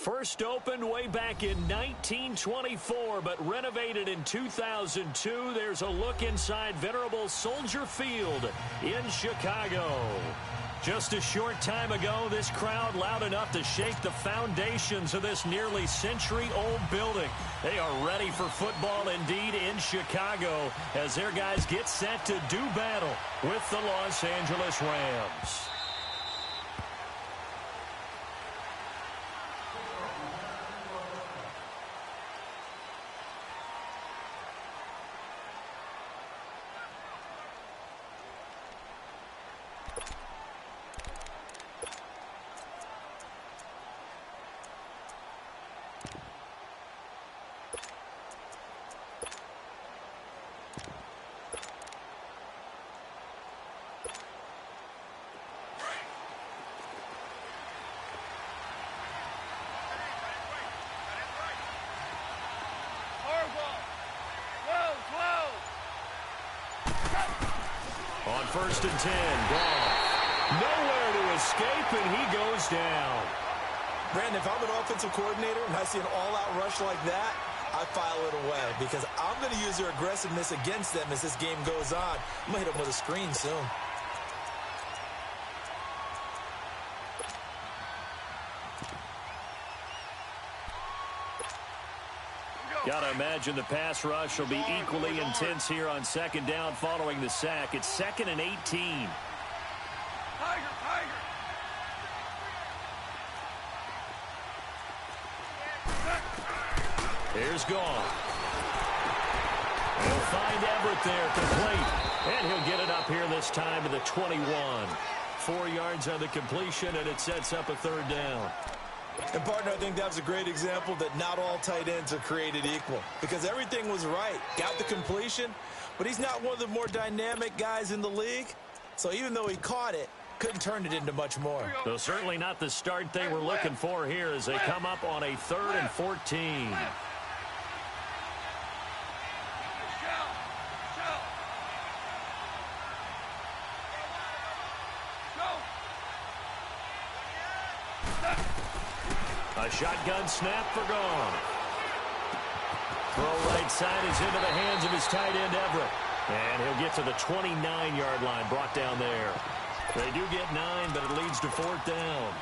First opened way back in 1924, but renovated in 2002. There's a look inside venerable Soldier Field in Chicago. Just a short time ago, this crowd loud enough to shake the foundations of this nearly century-old building. They are ready for football indeed in Chicago as their guys get set to do battle with the Los Angeles Rams. On 1st and 10, Goff. Nowhere to escape, and he goes down. Brandon, if I'm an offensive coordinator and I see an all-out rush like that, I file it away because I'm going to use their aggressiveness against them as this game goes on. I'm going to hit them with a screen soon. Gotta imagine the pass rush will be equally intense here on 2nd down following the sack. It's 2nd and 18. Tiger. Here's Goff. He'll find Everett there, complete. And he'll get it up here this time to the 21. 4 yards on the completion, and it sets up a 3rd down. And, partner, I think that was a great example that not all tight ends are created equal because everything was right. Got the completion, but he's not one of the more dynamic guys in the league. So even though he caught it, couldn't turn it into much more. So certainly not the start they were looking for here as they come up on a 3rd and 14. A shotgun snap for Goff. Throw right side is into the hands of his tight end, Everett. And he'll get to the 29-yard line, brought down there. They do get 9, but it leads to 4th down.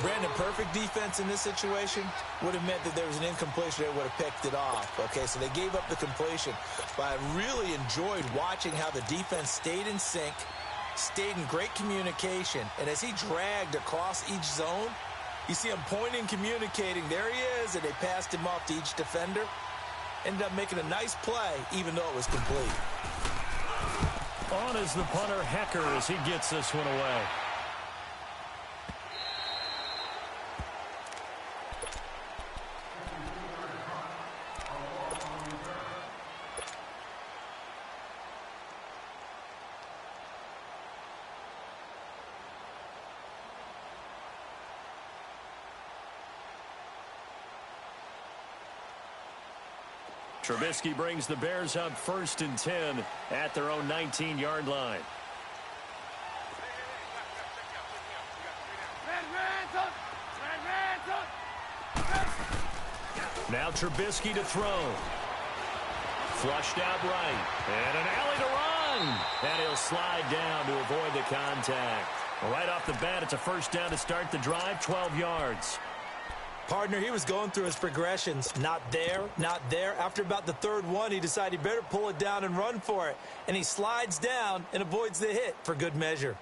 Brandon, perfect defense in this situation would have meant that there was an incompletion. They would have picked it off. Okay, so they gave up the completion. But I really enjoyed watching how the defense stayed in sync, stayed in great communication. And as he dragged across each zone, you see him pointing, communicating. There he is, and they passed him off to each defender. Ended up making a nice play, even though it was complete. On is the punter, Hecker, as he gets this one away. Trubisky brings the Bears up 1st and 10 at their own 19-yard line. Now Trubisky to throw. Flushed out right. And an alley to run. And he'll slide down to avoid the contact. Right off the bat, it's a 1st down to start the drive, 12 yards. Partner, he was going through his progressions. Not there, not there. After about the 3rd one, he decided he better pull it down and run for it. And he slides down and avoids the hit for good measure.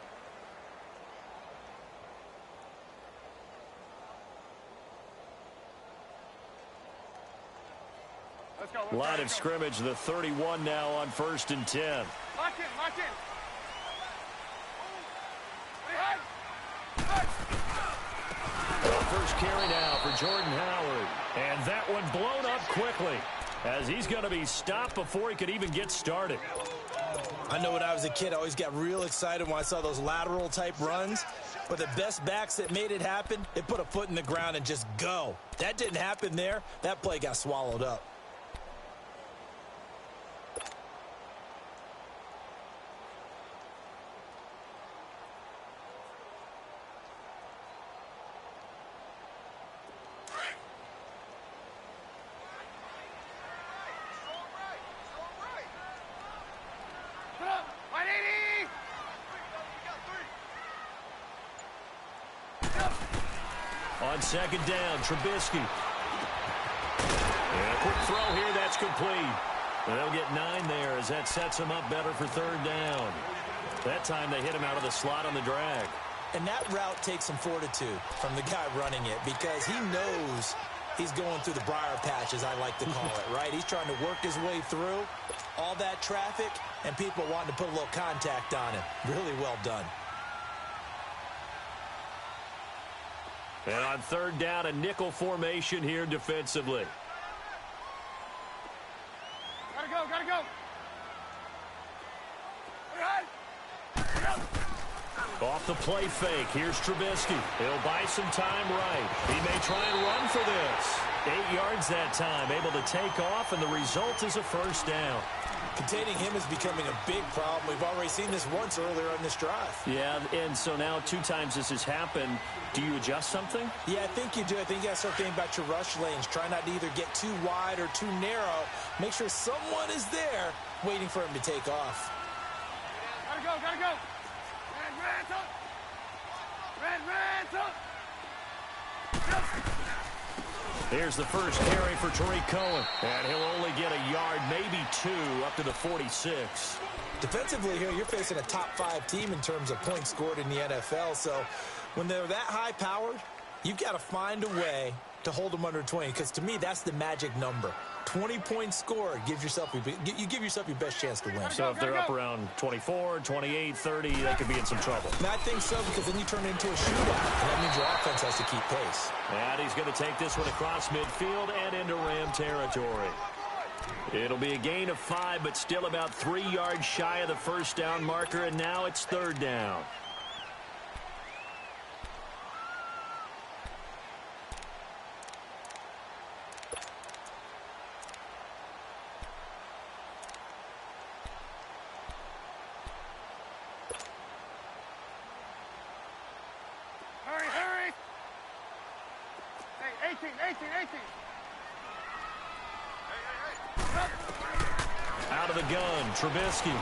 Line of scrimmage, the 31 now on 1st and 10. Lock in. First carry now for Jordan Howard. And that one blown up quickly as he's going to be stopped before he could even get started. I know when I was a kid, I always got real excited when I saw those lateral type runs. But the best backs that made it happen, they put a foot in the ground and just go. That didn't happen there. That play got swallowed up. On second down, Trubisky. And a quick throw here, that's complete. And they'll get 9 there as that sets them up better for third down. That time they hit him out of the slot on the drag. And that route takes some fortitude from the guy running it because he knows he's going through the briar patch, as I like to call it, right? He's trying to work his way through all that traffic and people wanting to put a little contact on him. Really well done. And on third down, a nickel formation here defensively. Gotta go, gotta go. Off the play fake. Here's Trubisky. He'll buy some time right. He may try and run for this. 8 yards that time. Able to take off, and the result is a first down. Containing him is becoming a big problem. We've already seen this once earlier on this drive. Yeah, and so now 2 times this has happened. Do you adjust something? Yeah, I think you do. I think you got to start thinking about your rush lanes. Try not to either get too wide or too narrow. Make sure someone is there waiting for him to take off. Gotta go, gotta go. Here's the first carry for Tariq Cohen. And he'll only get a yard, maybe 2, up to the 46. Defensively here, you're facing a top 5 team in terms of points scored in the NFL. So when they're that high-powered, you've got to find a way to hold them under 20. Because to me, that's the magic number. 20 points scored gives yourself you give yourself your best chance to win. So if they're up around 24, 28, 30, they could be in some trouble. And I think so, because then you turn it into a shootout, and that means your offense has to keep pace. And he's going to take this one across midfield and into Ram territory. It'll be a gain of 5, but still about 3 yards shy of the first down marker, and now it's third down. Hurry, hurry. Hey, 18. Out of the gun, Trubisky.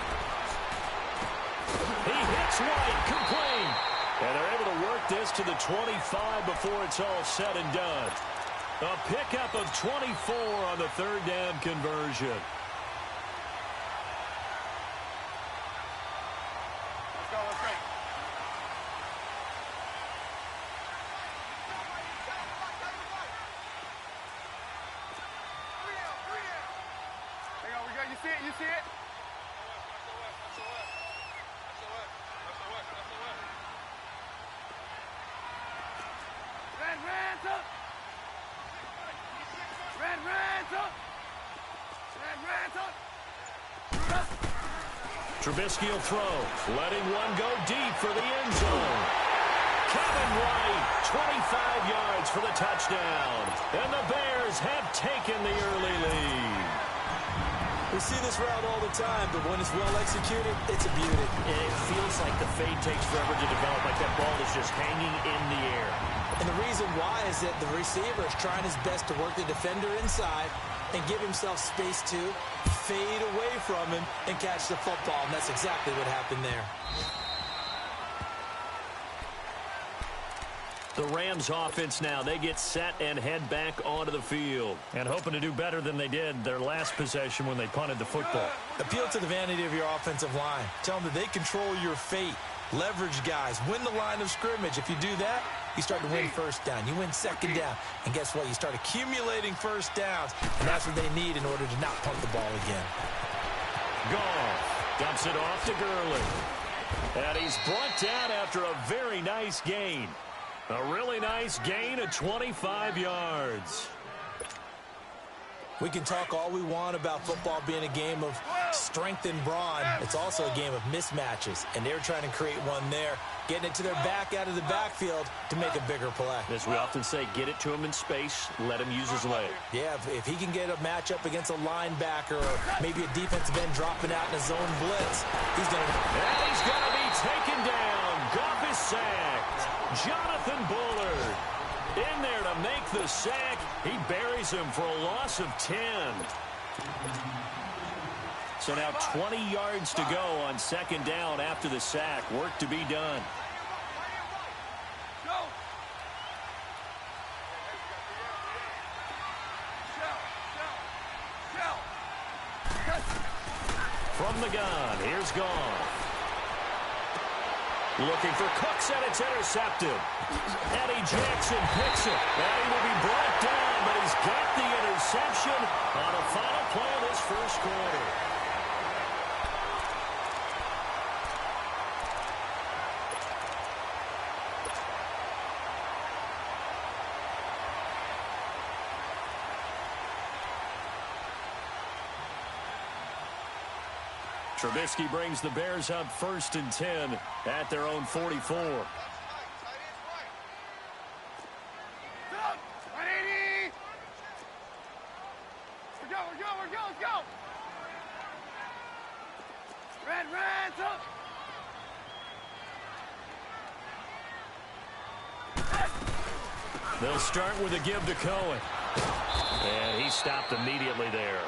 He hits White, complete. And they're able to work this to the 25 before it's all said and done. A pickup of 24 on the third down conversion. Let's go, let's go. Hang on, we got, you see it, you see it? Trubisky will throw, letting one go deep for the end zone. Kevin White, 25 yards for the touchdown. And the Bears have taken the early lead. We see this route all the time, but when it's well executed, it's a beauty. And it feels like the fade takes forever to develop, like that ball is just hanging in the air. And the reason why is that the receiver is trying his best to work the defender inside and give himself space to fade away from him and catch the football. And that's exactly what happened there. The Rams offense now, they get set and head back onto the field. And hoping to do better than they did their last possession when they punted the football. Appeal to the vanity of your offensive line. Tell them that they control your fate. Leverage guys. Win the line of scrimmage. If you do that, you start to win first down. You win second down. And guess what? You start accumulating first downs. And that's what they need in order to not punt the ball again. Goff dumps it off to Gurley. And he's brought down after a very nice gain. A really nice gain of 25 yards. We can talk all we want about football being a game of strength and brawn. It's also a game of mismatches, and they're trying to create one there, getting it to their back out of the backfield to make a bigger play. As we often say, get it to him in space, let him use his leg. Yeah, if he can get a matchup against a linebacker or maybe a defensive end dropping out in a zone blitz, he's going to... And he's going to be taken down. Goff is sacked. Jonathan Bullard in there to make the sack. He buries him for a loss of 10. So now 20 yards to go on second down after the sack. Work to be done. the gun. Here's Goff. Looking for Cooks, and it's intercepted. Eddie Jackson picks it. And he will be brought down, but he's got the interception on a final play of this first quarter. Trubisky brings the Bears up 1st and 10 at their own 44. 180. Let's go. Red, up. They'll start with a give to Cohen. And he stopped immediately there.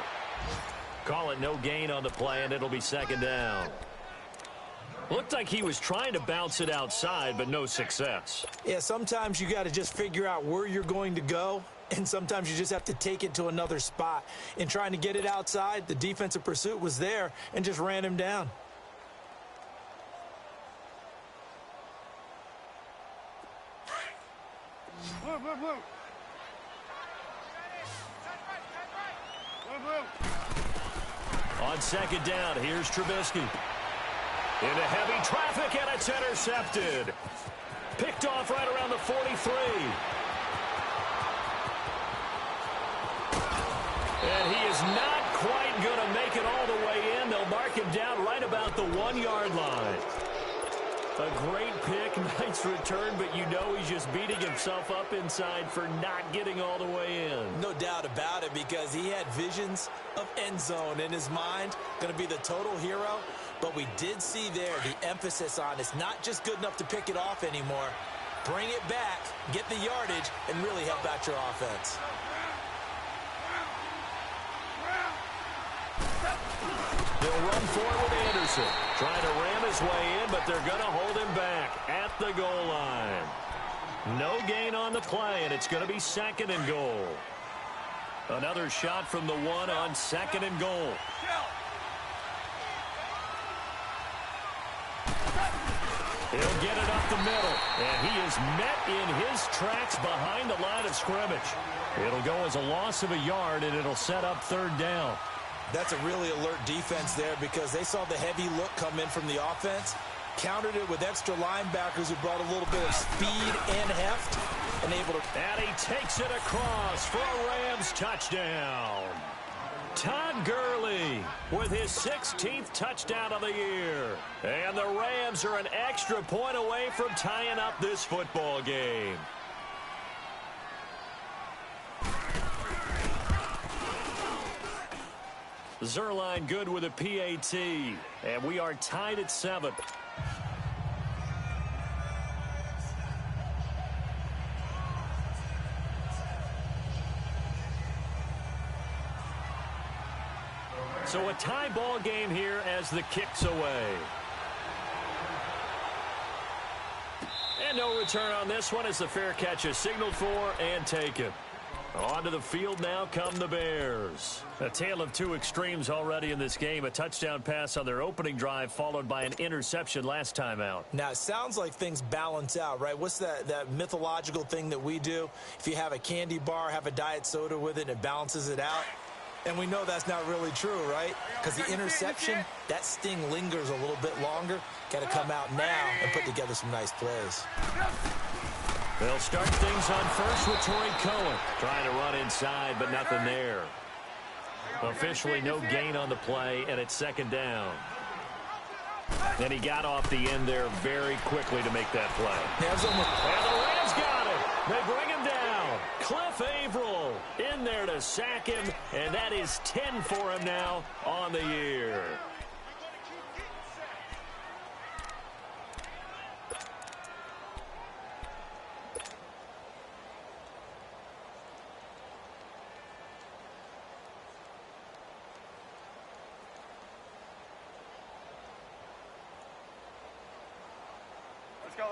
Call it no gain on the play, and it'll be 2nd down. Looked like he was trying to bounce it outside, but no success. Yeah, sometimes you got to just figure out where you're going to go, and sometimes you just have to take it to another spot. In trying to get it outside, the defensive pursuit was there and just ran him down. Blue. Blue. On 2nd down, here's Trubisky. Into heavy traffic, and it's intercepted. Picked off right around the 43. And he is not quite going to make it all the way in. They'll mark him down right about the 1-yard line. A great pick, nice return, but you know he's just beating himself up inside for not getting all the way in. No doubt about it, because he had visions of end zone in his mind. Going to be the total hero. But we did see there the emphasis on it's not just good enough to pick it off anymore. Bring it back, get the yardage, and really help out your offense. They'll run forward with Anderson. Trying to ram his way in, but they're going to hold him back at the goal line. No gain on the play, and it's going to be 2nd and goal. Another shot from the 1 on 2nd and goal. He'll get it up the middle, and he is met in his tracks behind the line of scrimmage. It'll go as a loss of a yard, and it'll set up 3rd down. That's a really alert defense there, because they saw the heavy look come in from the offense, countered it with extra linebackers who brought a little bit of speed and heft, and able to... And he takes it across for a Rams touchdown. Todd Gurley with his 16th touchdown of the year. And the Rams are an extra point away from tying up this football game. Zerline good with a PAT. And we are tied at 7. So a tie ball game here as the kick's away. And no return on this one as the fair catch is signaled for and taken. Onto the field now come the Bears. A tale of two extremes already in this game. A touchdown pass on their opening drive followed by an interception last time out. Now, it sounds like things balance out, right? What's that mythological thing that we do? If you have a candy bar, have a diet soda with it, and it balances it out. And we know that's not really true, right? Because the interception, that sting lingers a little bit longer. Got to come out now and put together some nice plays. They'll start things on first with Torrey Cohen. Trying to run inside, but nothing there. Officially no gain on the play, and it's 2nd down. And he got off the end there very quickly to make that play. And the Rams got it. They bring him down. Cliff Averill in there to sack him, and that is 10 for him now on the year.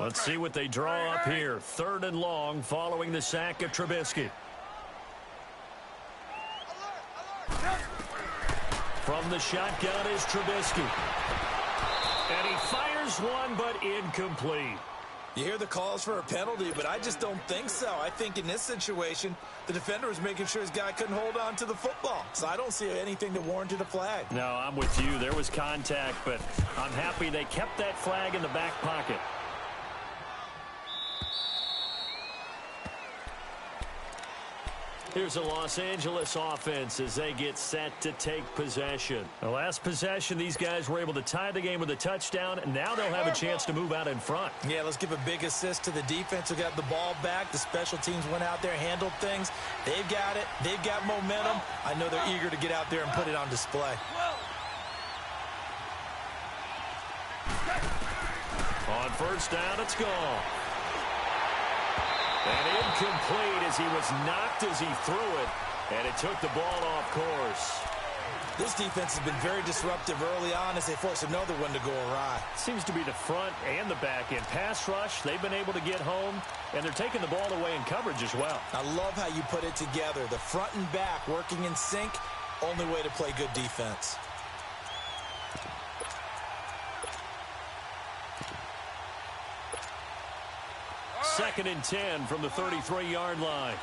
Let's see what they draw up here. 3rd and long following the sack of Trubisky. From From the shotgun is Trubisky. And he fires one, but incomplete. You hear the calls for a penalty, but I just don't think so. I think in this situation, the defender was making sure his guy couldn't hold on to the football. So I don't see anything that warranted a flag. No, I'm with you. There was contact, but I'm happy they kept that flag in the back pocket. Here's a Los Angeles offense as they get set to take possession. The last possession, these guys were able to tie the game with a touchdown, and now they'll have a chance to move out in front. Yeah, let's give a big assist to the defense who got the ball back. The special teams went out there, handled things. They've got it. They've got momentum. I know they're eager to get out there and put it on display. On first down, it's gone. And incomplete as he was knocked as he threw it, and it took the ball off course. This defense has been very disruptive early on as they force another one to go awry. Seems to be the front and the back end. Pass rush, they've been able to get home, and they're taking the ball away in coverage as well. I love how you put it together. The front and back working in sync, only way to play good defense. Second and 10 from the 33-yard line.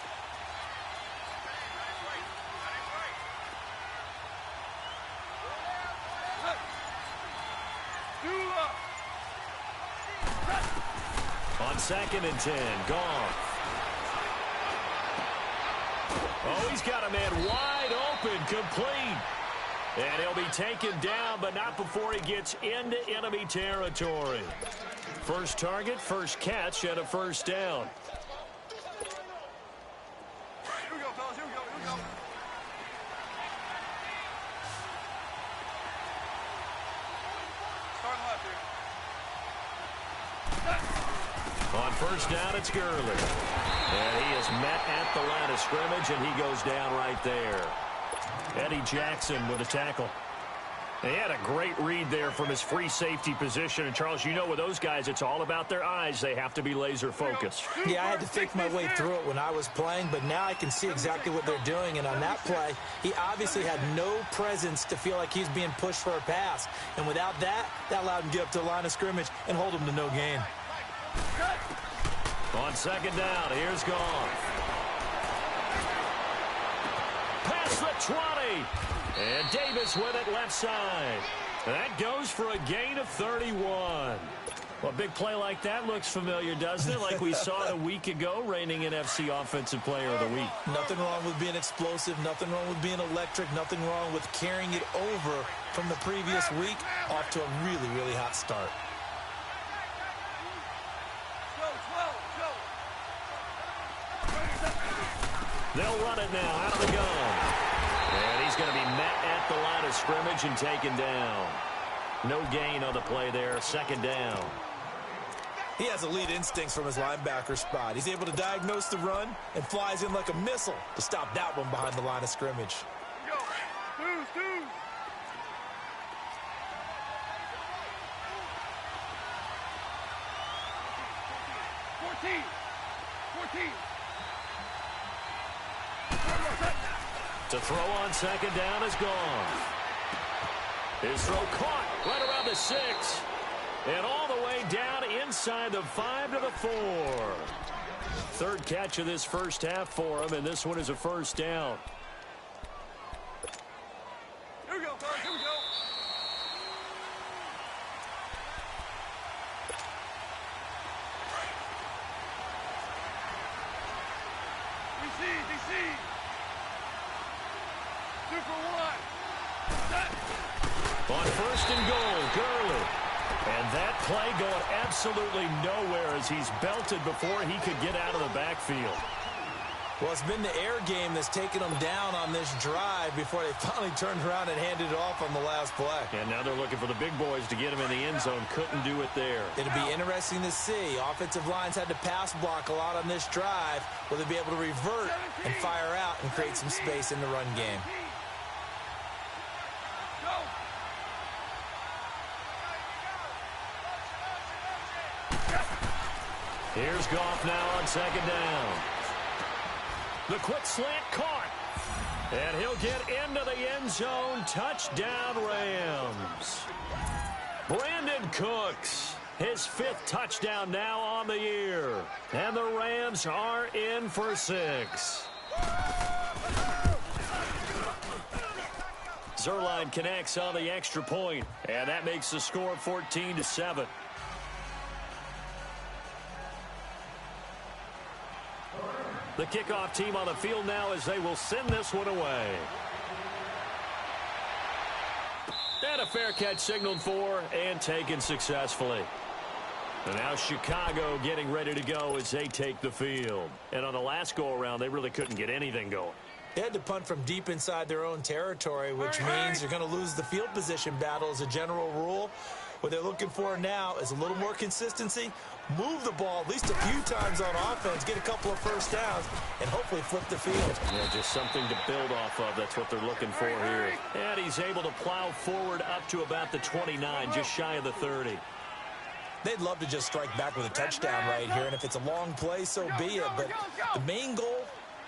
On second and 10, gone. Oh, he's got a man wide open, complete. And he'll be taken down, but not before he gets into enemy territory. First target, first catch, and a first down. Here we go, fellas. Here we go. Here we go. Start left here. On first down, it's Gurley. And he is met at the line of scrimmage, and he goes down right there. Eddie Jackson with a tackle. He had a great read there from his free safety position. And, Charles, you know with those guys, it's all about their eyes. They have to be laser focused. Yeah, I had to think my way through it when I was playing, but now I can see exactly what they're doing. And on that play, he obviously had no presence to feel like he's being pushed for a pass. And without that, that allowed him to get up to the line of scrimmage and hold him to no gain. On second down, here's Goff. Past the 20. And Davis with it left side. That goes for a gain of 31. Well, a big play like that looks familiar, doesn't it? Like we saw it a week ago, reigning NFC Offensive Player of the Week. Nothing wrong with being explosive. Nothing wrong with being electric. Nothing wrong with carrying it over from the previous week off to a really, really hot start. They'll run it now out of the gun. And he's going to be met at the line of scrimmage and taken down. No gain on the play there. Second down. He has elite instincts from his linebacker spot. He's able to diagnose the run and flies in like a missile to stop that one behind the line of scrimmage. Go. Two. 14. To throw on second down is gone. His throw caught right around the 6. And all the way down inside the 5 to the 4. Third catch of this first half for him, and this one is a first down. Here we go, fellas. Here we go. DC. 2 for 1. Set. On first and goal, Gurley. And that play going absolutely nowhere as he's belted before he could get out of the backfield. Well, it's been the air game that's taken them down on this drive before they finally turned around and handed it off on the last play. And now they're looking for the big boys to get him in the end zone. Couldn't do it there. It'll be interesting to see. Offensive lines had to pass block a lot on this drive. Will they be able to revert and fire out and create some space in the run game? Here's Goff now on second down. The quick slant caught. And he'll get into the end zone. Touchdown, Rams. Brandon Cooks, his 5th touchdown now on the year. And the Rams are in for 6. Zerline connects on the extra point, and that makes the score 14-7. The kickoff team on the field now as they will send this one away. And a fair catch signaled for and taken successfully. And now Chicago getting ready to go as they take the field. And on the last go-around, they really couldn't get anything going. They had to punt from deep inside their own territory, which means you're going to lose the field position battle as a general rule. What they're looking for now is a little more consistency, move the ball at least a few times on offense, get a couple of first downs, and hopefully flip the field. Yeah, just something to build off of. That's what they're looking for here. And he's able to plow forward up to about the 29, just shy of the 30. They'd love to just strike back with a touchdown right here, and if it's a long play, so be it. But the main goal,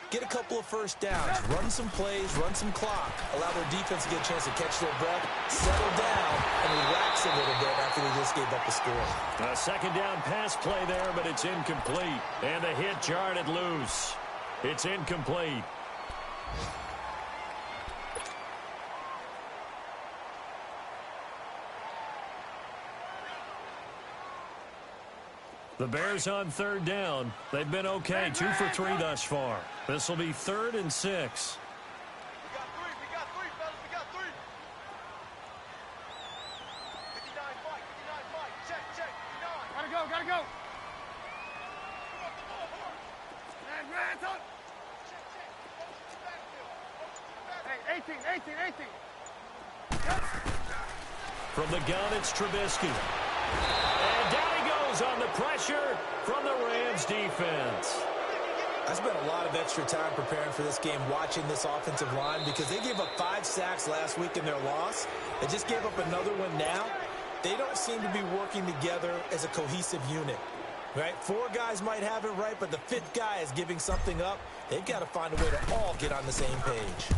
get a couple of first downs, run some plays, run some clock, allow their defense to get a chance to catch their breath, settle down, and relax a little bit after they just gave up the score. A second down pass play there, but it's incomplete. And the hit jarred it loose. It's incomplete. The Bears on 3rd down. They've been okay, 2 for 3 thus far. This will be 3rd and 6. We got 3, fellas, we got 3. 59 fight, check, 59. Gotta go. And hands up. Hey, 18. From the gun, it's Trubisky. And down he goes on the pressure from the Rams defense. I spent a lot of extra time preparing for this game, watching this offensive line, because they gave up 5 sacks last week in their loss. They just gave up another one now. They don't seem to be working together as a cohesive unit. Right? 4 guys might have it right, but the 5th guy is giving something up. They've got to find a way to all get on the same page.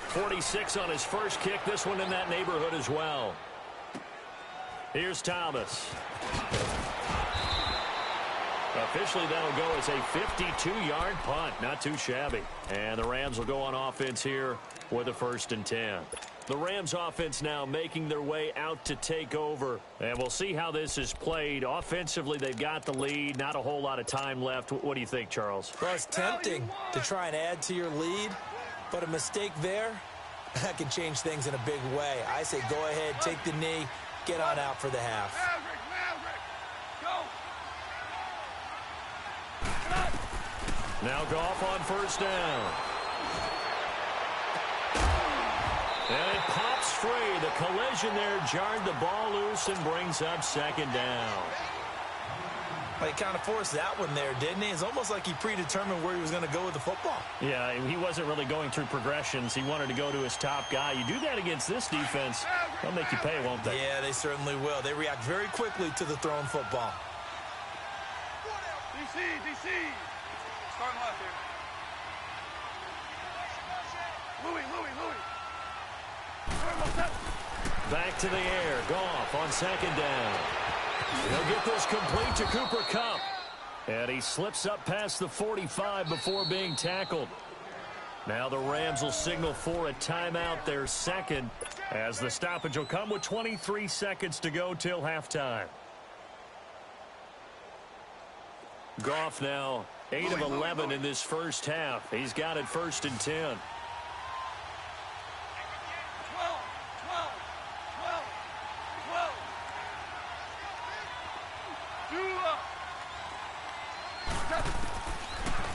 46 on his first kick. This one in that neighborhood as well. Here's Thomas. Officially, that'll go as a 52-yard punt. Not too shabby. And the Rams will go on offense here with a 1st and 10. The Rams offense now making their way out to take over. And we'll see how this is played. Offensively, they've got the lead. Not a whole lot of time left. What do you think, Charles? Well, it's tempting to try and add to your lead, but a mistake there, that can change things in a big way. I say go ahead, take the knee, get on out for the half. Now Goff on 1st down. And it pops free. The collision there jarred the ball loose and brings up 2nd down. Well, he kind of forced that one there, didn't he? It's almost like he predetermined where he was going to go with the football. Yeah, he wasn't really going through progressions. He wanted to go to his top guy. You do that against this defense, they'll make you pay, won't they? Yeah, they certainly will. They react very quickly to the thrown football. DC. Starting left here. Louis. Back to the air. Goff on 2nd down. He'll get this complete to Cooper Kupp. And he slips up past the 45 before being tackled. Now the Rams will signal for a timeout, their 2nd, as the stoppage will come with 23 seconds to go till halftime. Goff now 8 of 11 in this first half. He's got it 1st and 10. 12.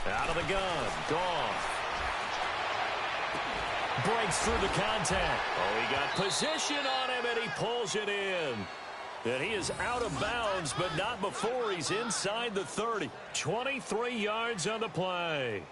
Out of the gun. Goff. Breaks through the contact. Oh, he got position on him, and he pulls it in. And he is out of bounds, but not before he's inside the 30. 23 yards on the play.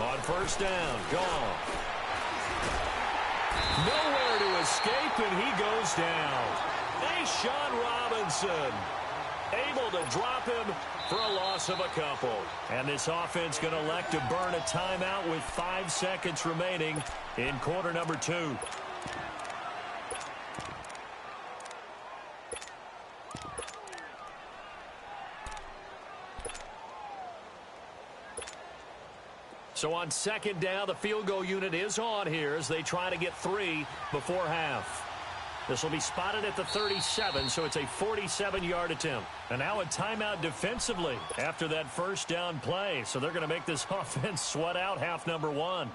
On first down, gone. Nowhere to escape, and he goes down. Sean Robinson able to drop him for a loss of a couple. And this offense going to elect to burn a timeout with 5 seconds remaining in quarter number 2. So on second down, the field goal unit is on here as they try to get 3 before half. This will be spotted at the 37, so it's a 47-yard attempt. And now a timeout defensively after that first down play. So they're going to make this offense sweat out half number 1.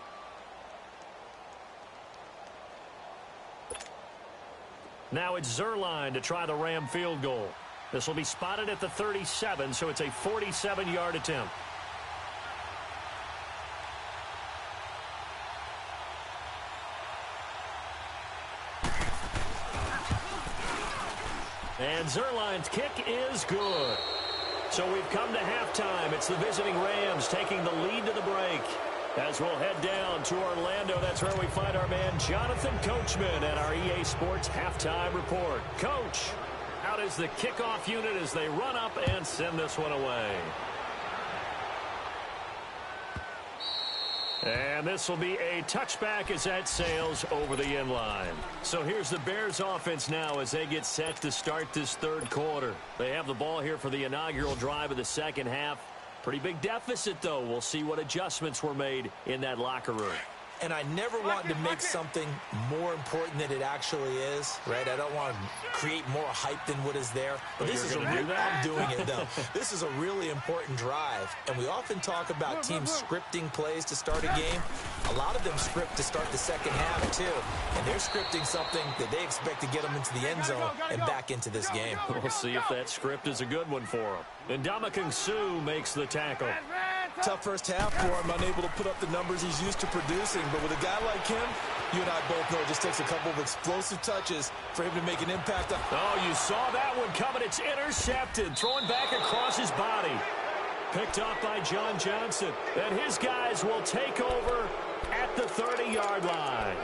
Now it's Zerline to try the Ram field goal. This will be spotted at the 37, so it's a 47-yard attempt. And Zerline's kick is good. So we've come to halftime. It's the visiting Rams taking the lead to the break. As we'll head down to Orlando, that's where we find our man Jonathan Coachman at our EA Sports Halftime Report. Coach, how does the kickoff unit as they run up and send this one away? And this will be a touchback as that sails over the end line. So here's the Bears offense now as they get set to start this third quarter. They have the ball here for the inaugural drive of the second half. Pretty big deficit, though. We'll see what adjustments were made in that locker room. And I never want to make something more important than it actually is, right? I don't want to create more hype than what is there. But this is I'm doing it, though. This is a really important drive. And we often talk about teams scripting plays to start a game. A lot of them script to start the second half, too. And they're scripting something that they expect to get them into the end zone and back into this game. We'll see if that script is a good one for them. And Ndamukong Suh makes the tackle. Tough first half for him, unable to put up the numbers he's used to producing. But with a guy like him, you and I both know it just takes a couple of explosive touches for him to make an impact. Oh, you saw that one coming. It's intercepted. Throwing back across his body. Picked up by John Johnson. And his guys will take over at the 30-yard line.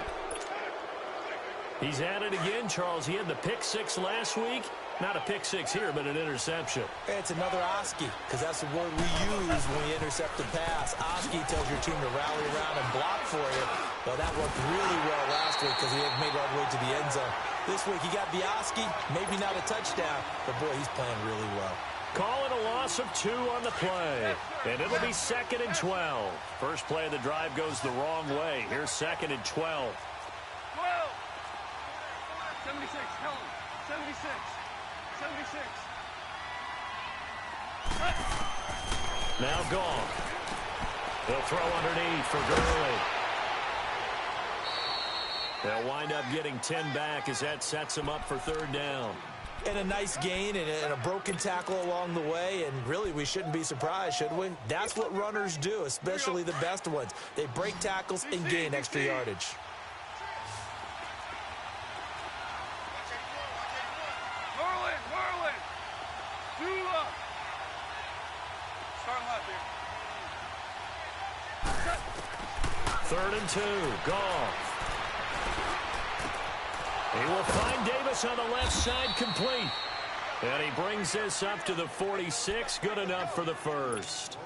He's at it again, Charles. He had the pick six last week. Not a pick six here, but an interception. It's another Oski, because that's the word we use when we intercept a pass. Oski tells your team to rally around and block for you. Well, that worked really well last week because he had made it all the way to the end zone. This week he got the Oski, maybe not a touchdown, but boy, he's playing really well. Calling a loss of 2 on the play. And it'll be 2nd and 12. First play of the drive goes the wrong way. Here's 2nd and 12. 76, tell him. 76. 76. Now gone. They'll throw underneath for Gurley. They'll wind up getting 10 back as that sets them up for 3rd down. And a nice gain and a broken tackle along the way, and really we shouldn't be surprised, should we? That's what runners do, especially the best ones. They break tackles and gain extra yardage. Third and 2, Goff. He will find Davis on the left side, complete. And he brings this up to the 46, good enough for the first.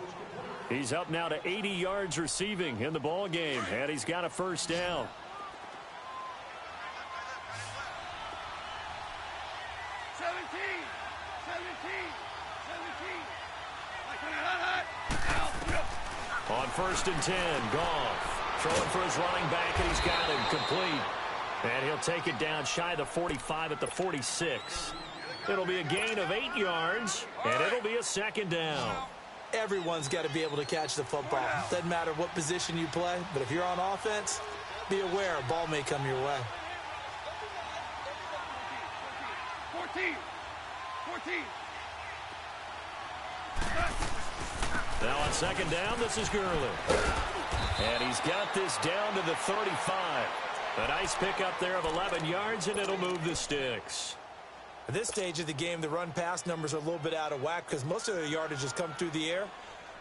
He's up now to 80 yards receiving in the ball game, and he's got a first down. On 1st and 10, Goff. Throwing for his running back, and he's got him complete. And he'll take it down shy of the 45 at the 46. It'll be a gain of 8 yards, and it'll be a 2nd down. Everyone's got to be able to catch the football. Doesn't matter what position you play, but if you're on offense, be aware a ball may come your way. 14. Now on 2nd down, this is Gurley. And he's got this down to the 35. A nice pickup there of 11 yards, and it'll move the sticks. At this stage of the game, the run-pass numbers are a little bit out of whack because most of the yardage has come through the air.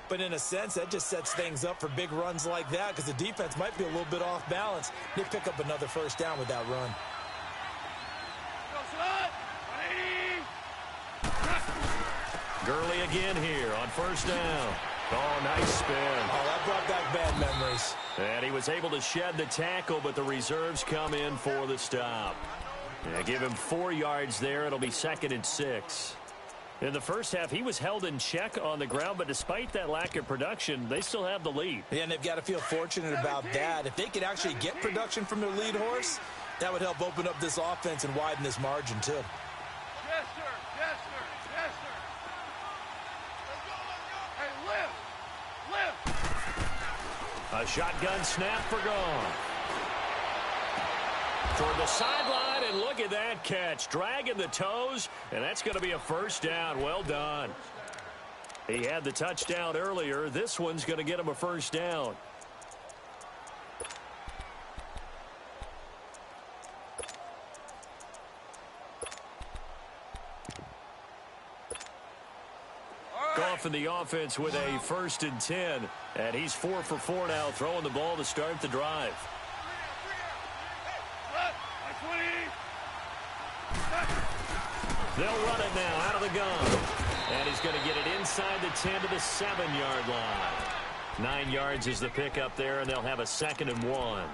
But in a sense, that just sets things up for big runs like that because the defense might be a little bit off balance. They pick up another first down with that run. Gurley again here on first down. Oh, nice spin. Oh, that brought back bad memories. And he was able to shed the tackle, but the reserves come in for the stop. Yeah, give him 4 yards there. It'll be 2nd and 6. In the first half, he was held in check on the ground, but despite that lack of production, they still have the lead. Yeah, and they've got to feel fortunate about that. If they could actually get production from their lead horse, that would help open up this offense and widen this margin, too. Yes, sir. Yes, sir. Yes, sir. Let's go. Hey, lift. Lift. A shotgun snap for gone. Toward the sideline, and look at that catch. Dragging the toes, and that's going to be a first down. Well done. He had the touchdown earlier. This one's going to get him a first down. Goff in the offense with a 1st and 10, and he's 4 for 4 now, throwing the ball to start the drive. They'll run it now out of the gun. And he's going to get it inside the 10 to the 7-yard line. 9 yards is the pickup there, and they'll have a 2nd and 1.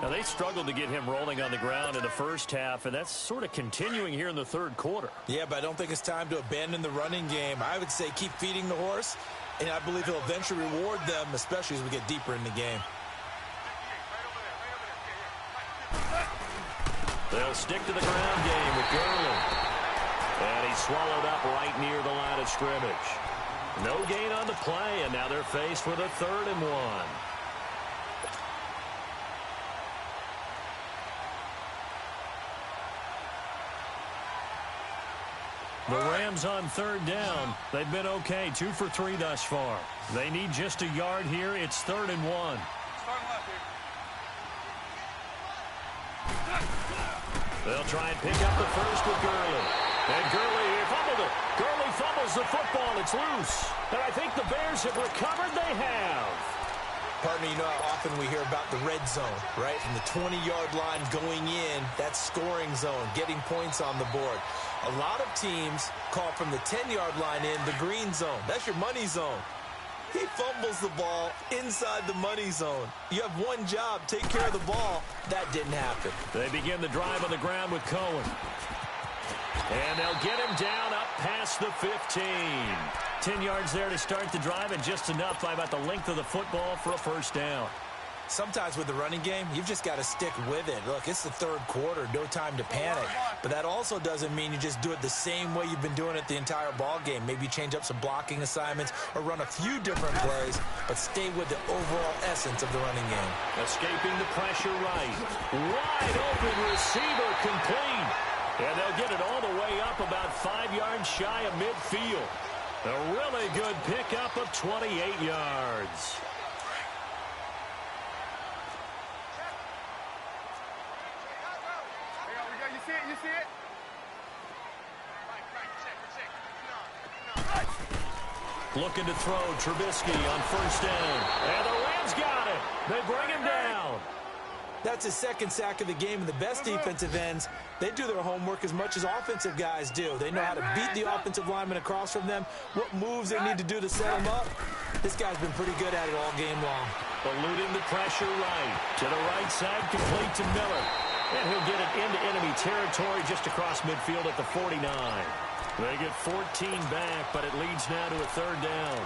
Now, they struggled to get him rolling on the ground in the first half, and that's sort of continuing here in the third quarter. Yeah, but I don't think it's time to abandon the running game. I would say keep feeding the horse, and I believe he'll eventually reward them, especially as we get deeper in the game. They'll stick to the ground game with Gurley. And he's swallowed up right near the line of scrimmage. No gain on the play, and now they're faced with a 3rd and 1. The Rams on 3rd down. They've been okay, 2 for 3 thus far. They need just a yard here. It's 3rd and 1. They'll try and pick up the first with Gurley. And Gurley fumbled it. Gurley fumbles the football. It's loose. And I think the Bears have recovered. They have. Partner, you know how often we hear about the red zone, right? From the 20-yard line going in, that's scoring zone, getting points on the board. A lot of teams call from the 10-yard line in the green zone. That's your money zone. He fumbles the ball inside the money zone. You have one job, take care of the ball. That didn't happen. They begin the drive on the ground with Cohen. And they'll get him down up past the 15. 10 yards there to start the drive, and just enough by about the length of the football for a first down. Sometimes with the running game, you've just got to stick with it. Look, it's the third quarter, no time to panic. But that also doesn't mean you just do it the same way you've been doing it the entire ball game. Maybe change up some blocking assignments or run a few different plays, but stay with the overall essence of the running game. Escaping the pressure right. Wide open receiver complete. And they'll get it all the way up about 5 yards shy of midfield. A really good pickup of 28 yards. You see it? Looking to throw, Trubisky on first down. And the Rams got it. They bring him down. That's his second sack of the game, and the best defensive ends, they do their homework as much as offensive guys do. They know how to beat the offensive lineman across from them, what moves they need to do to set them up. This guy's been pretty good at it all game long. Eluding the pressure right. To the right side, complete to Miller. And he'll get it into enemy territory just across midfield at the 49. They get 14 back, but it leads now to a third down.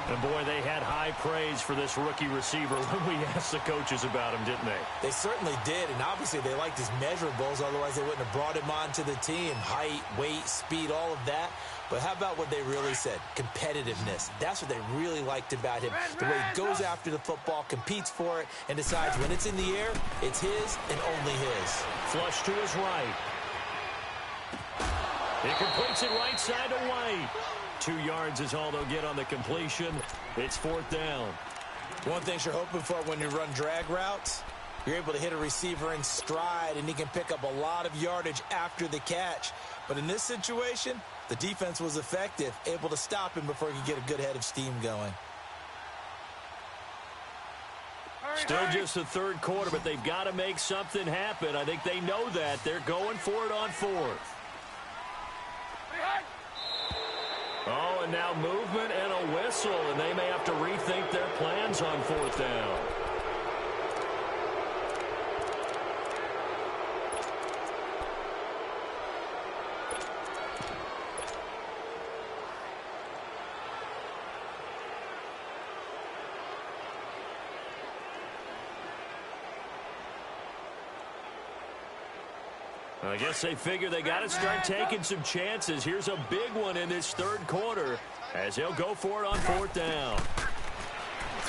And, boy, they had high praise for this rookie receiver when we asked the coaches about him, didn't they? They certainly did, and obviously they liked his measurables. Otherwise, they wouldn't have brought him onto the team. Height, weight, speed, all of that. But how about what they really said? Competitiveness. That's what they really liked about him. The way he goes after the football, competes for it, and decides when it's in the air, it's his and only his. Flush to his right. He completes it right side to White. 2 yards is all they'll get on the completion. It's fourth down. One thing you're hoping for when you run drag routes, You're able to hit a receiver in stride, and he can pick up a lot of yardage after the catch. But in this situation, the defense was effective, able to stop him before he could get a good head of steam going. Still just the third quarter, but they've got to make something happen. I think they know that. They're going for it on fourth. Oh, and now movement and a whistle, and they may have to rethink their plans on fourth down. I guess they figure they got to start taking some chances. Here's a big one in this third quarter as they'll go for it on fourth down.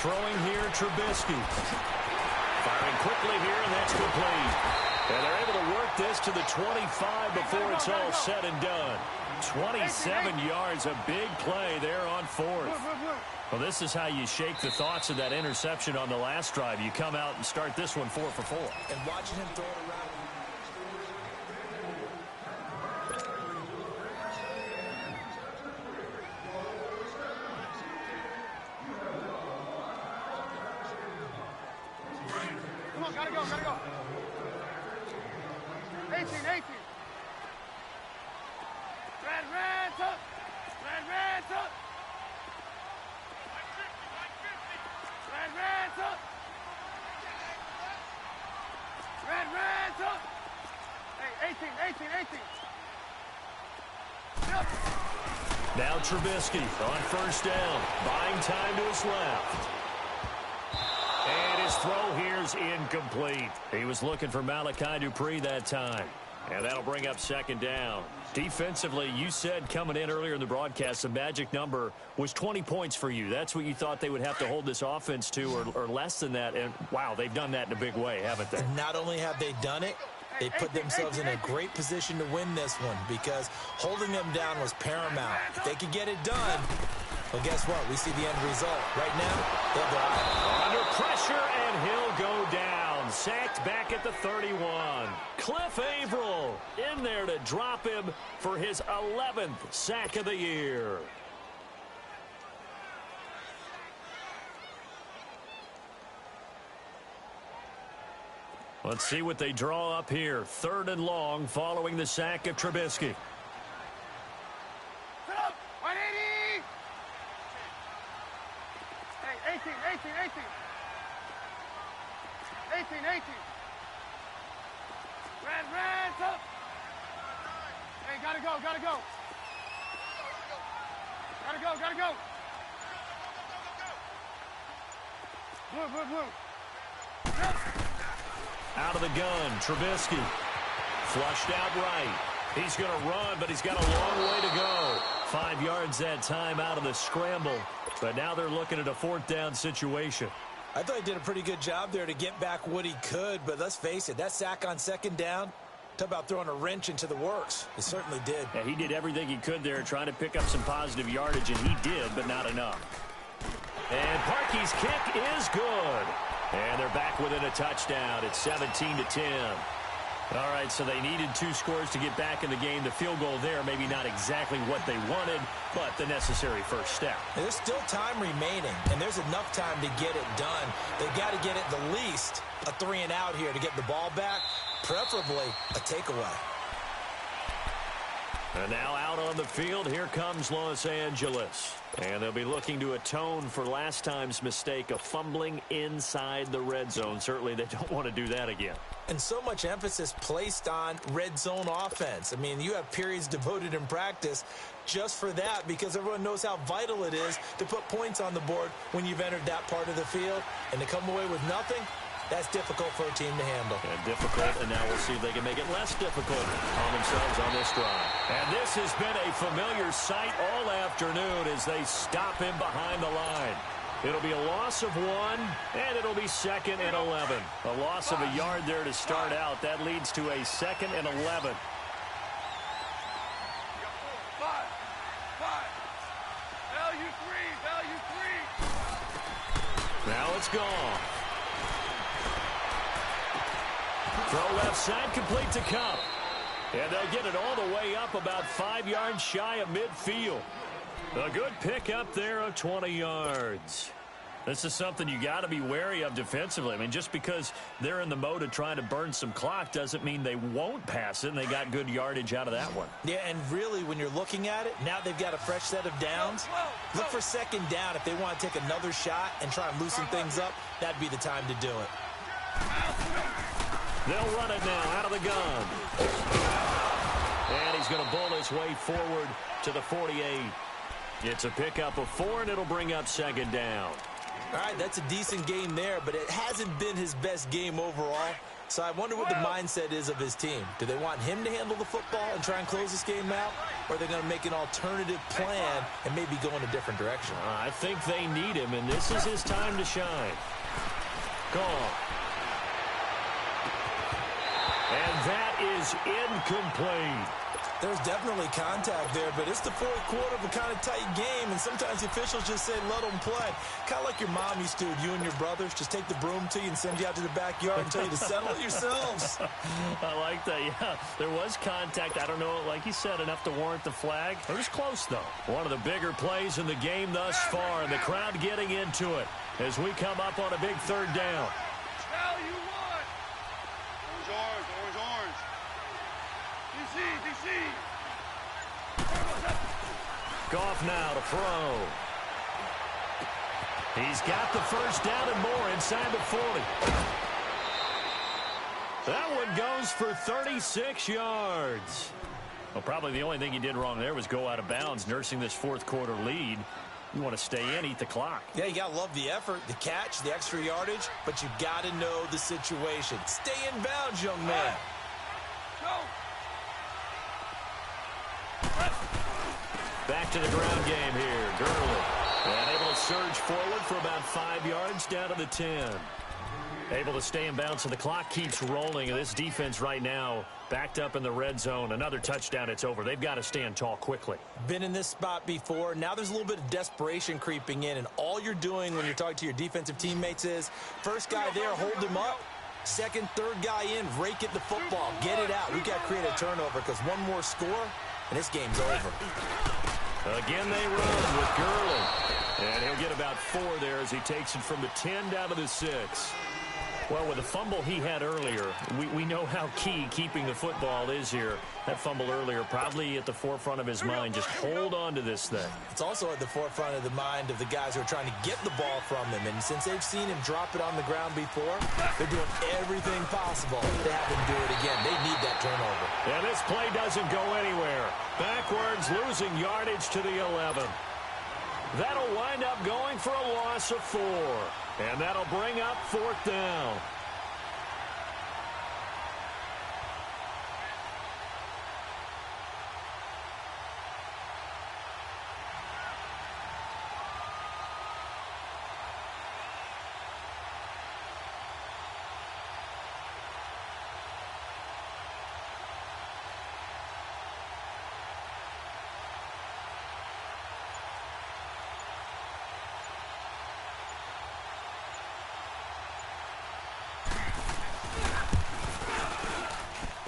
Throwing here, Trubisky. Firing quickly here, and that's complete. And they're able to work this to the 25 before it's all said and done. 27 yards, a big play there on fourth. Well, this is how you shake the thoughts of that interception on the last drive. You come out and start this one 4 for 4. And watching him throw it around. Gotta go. 18. Red, up. Red, up. Red, up. Hey, 18. Yep. Now Trubisky on first down, buying time to his left. And his throw here's incomplete. He was looking for Malachi Dupree that time. And that'll bring up second down. Defensively, you said coming in earlier in the broadcast, the magic number was 20 points for you. That's what you thought they would have to hold this offense to, or less than that. And, wow, they've done that in a big way, haven't they? And not only have they done it, they put themselves in a great position to win this one because holding them down was paramount. If they could get it done, well, guess what? We see the end result. Right now, they'll go out. Under pressure, and he'll go down. Sacked back at the 31. Cliff Averill in there to drop him for his 11th sack of the year. Let's see what they draw up here. 3rd and long following the sack of Trubisky. Sit up. 180. Hey, 18. 18. Red, up. Hey, gotta go. Blue. Yep. Out of the gun, Trubisky. Flushed out right. He's going to run, but he's got a long way to go. 5 yards that time out of the scramble. But now they're looking at a 4th down situation. I thought he did a pretty good job there to get back what he could, but let's face it, that sack on 2nd down, talk about throwing a wrench into the works. It certainly did. Yeah, he did everything he could there trying to pick up some positive yardage, and he did, but not enough. And Parkey's kick is good. And they're back within a touchdown. It's 17-10. All right, so they needed 2 scores to get back in the game. The field goal there, maybe not exactly what they wanted, but the necessary first step. There's still time remaining, and there's enough time to get it done. They've got to get it the least a 3-and-out here to get the ball back, preferably a takeaway. And now out on the field, here comes Los Angeles. And they'll be looking to atone for last time's mistake of fumbling inside the red zone. Certainly they don't want to do that again. And so much emphasis placed on red zone offense. I mean, you have periods devoted in practice just for that because everyone knows how vital it is to put points on the board when you've entered that part of the field. And to come away with nothing, that's difficult for a team to handle. And difficult, and now we'll see if they can make it less difficult on themselves on this drive. And this has been a familiar sight all afternoon as they stop him behind the line. It'll be a loss of 1, and it'll be 2nd and 11. A loss of a yard there to start out. That leads to a 2nd and 11. 5. Value 3. Now it's gone. Throw left side, complete to Cup. And they'll get it all the way up about 5 yards shy of midfield. A good pickup there of 20 yards. This is something you got to be wary of defensively. I mean, just because they're in the mode of trying to burn some clock doesn't mean they won't pass it, and they got good yardage out of that one. Yeah, and really, when you're looking at it, now they've got a fresh set of downs. Look for second down if they want to take another shot and try and loosen things up. That'd be the time to do it. They'll run it now out of the gun. And he's going to bull his way forward to the 48. It's a pickup of 4, and it'll bring up second down. All right, that's a decent game there, but it hasn't been his best game overall. So I wonder what the mindset is of his team. Do they want him to handle the football and try and close this game out? Or are they going to make an alternative plan and maybe go in a different direction? I think they need him, and this is his time to shine. Call. And that is incomplete. There's definitely contact there, but it's the fourth quarter of a kind of tight game, and sometimes the officials just say, let them play. Kind of like your mom used to with you and your brothers. Just take the broom to you and send you out to the backyard and tell you to settle it yourselves. I like that, yeah. There was contact. I don't know, like you said, enough to warrant the flag. It was close, though. One of the bigger plays in the game thus far, and the crowd getting into it as we come up on a big third down. Tell you what. Orange, orange, orange. DC. Goff now to throw. He's got the first down and more inside the 40. That one goes for 36 yards. Well, probably the only thing he did wrong there was go out of bounds, nursing this fourth quarter lead. You want to stay in, eat the clock. Yeah, you got to love the effort, the catch, the extra yardage, but you got to know the situation. Stay in bounds, young man. Go. Back to the ground game here. Gurley. And able to surge forward for about 5 yards down to the 10. Able to stay in bounds, and the clock keeps rolling. And this defense right now backed up in the red zone. Another touchdown, it's over. They've got to stand tall quickly. Been in this spot before. Now there's a little bit of desperation creeping in, and all you're doing when you're talking to your defensive teammates is, first guy there, hold him up. Second, third guy in, rake at the football. Get it out. We've got to create a turnover because one more score, and this game's over. Again, they run with Gurley. And he'll get about 4 there as he takes it from the 10 down to the 6. Well, with the fumble he had earlier, we know how key keeping the football is here. That fumble earlier probably at the forefront of his mind. Just hold on to this thing. It's also at the forefront of the mind of the guys who are trying to get the ball from him. And since they've seen him drop it on the ground before, they're doing everything possible to have him do it again. They need that turnover. And this play doesn't go anywhere. Backwards, losing yardage to the 11. That'll wind up going for a loss of 4. And that'll bring up 4th down.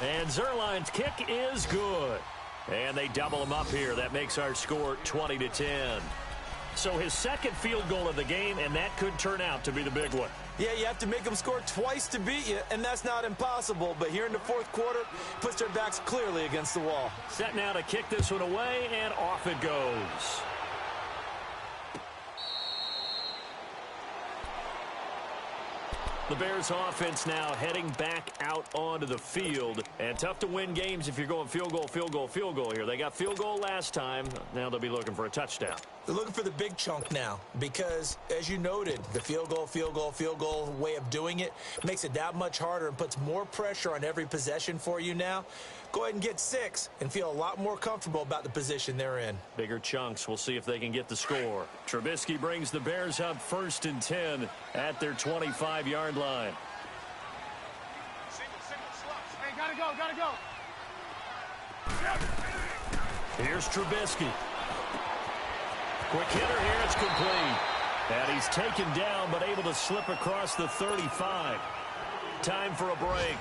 And Zerline's kick is good. And they double him up here. That makes our score 20-10. So his second field goal of the game, and that could turn out to be the big one. Yeah, you have to make them score twice to beat you, and that's not impossible. But here in the fourth quarter, puts their backs clearly against the wall. Set now to kick this one away, and off it goes. The Bears offense now heading back out onto the field. And tough to win games if you're going field goal here. They got field goal last time. Now they'll be looking for a touchdown. They're looking for the big chunk now because, as you noted, the field goal way of doing it makes it that much harder and puts more pressure on every possession for you now. Go ahead and get 6 and feel a lot more comfortable about the position they're in. Bigger chunks. We'll see if they can get the score. Trubisky brings the Bears up 1st and 10 at their 25-yard line. Hey, gotta go. Here's Trubisky. Quick hitter here, it's complete. And he's taken down but able to slip across the 35. Time for a break.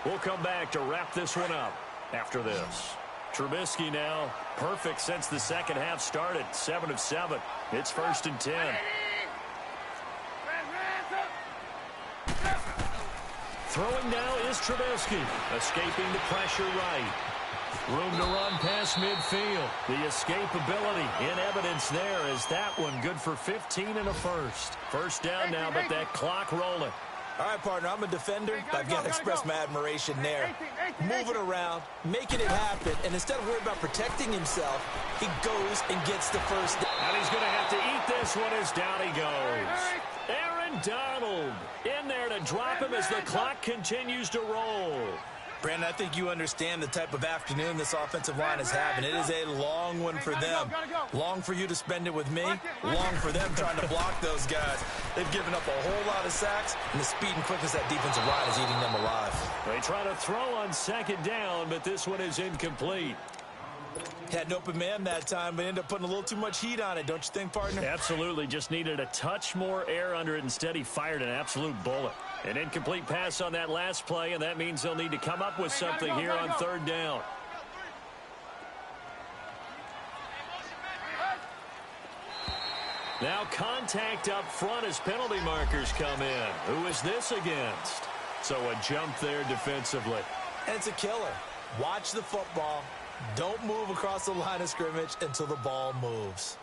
We'll come back to wrap this one up after this. Trubisky now perfect since the second half started. 7 of 7. It's 1st and 10. Throwing now is Trubisky. Escaping the pressure right. Room to run past midfield. The escapability in evidence there as that one good for 15 and a first. First down now, but that clock rolling. All right, partner, I'm a defender. I've got to express my admiration there. Moving around, making it happen, and instead of worrying about protecting himself, he goes and gets the first down. And he's going to have to eat this one as down he goes. Aaron Donald in there to drop him as the clock continues to roll. Brandon, I think you understand the type of afternoon this offensive line is having. It is a long one for them. Long for you to spend it with me. Long for them trying to block those guys. They've given up a whole lot of sacks, and the speed and quickness that defensive line is eating them alive. They try to throw on second down, but this one is incomplete. Had an open man that time, but ended up putting a little too much heat on it, don't you think, partner? Absolutely. Just needed a touch more air under it. Instead, he fired an absolute bullet. An incomplete pass on that last play, and that means they'll need to come up with something here on third down. Now contact up front as penalty markers come in. Who is this against? So a jump there defensively. And it's a killer. Watch the football. Don't move across the line of scrimmage until the ball moves.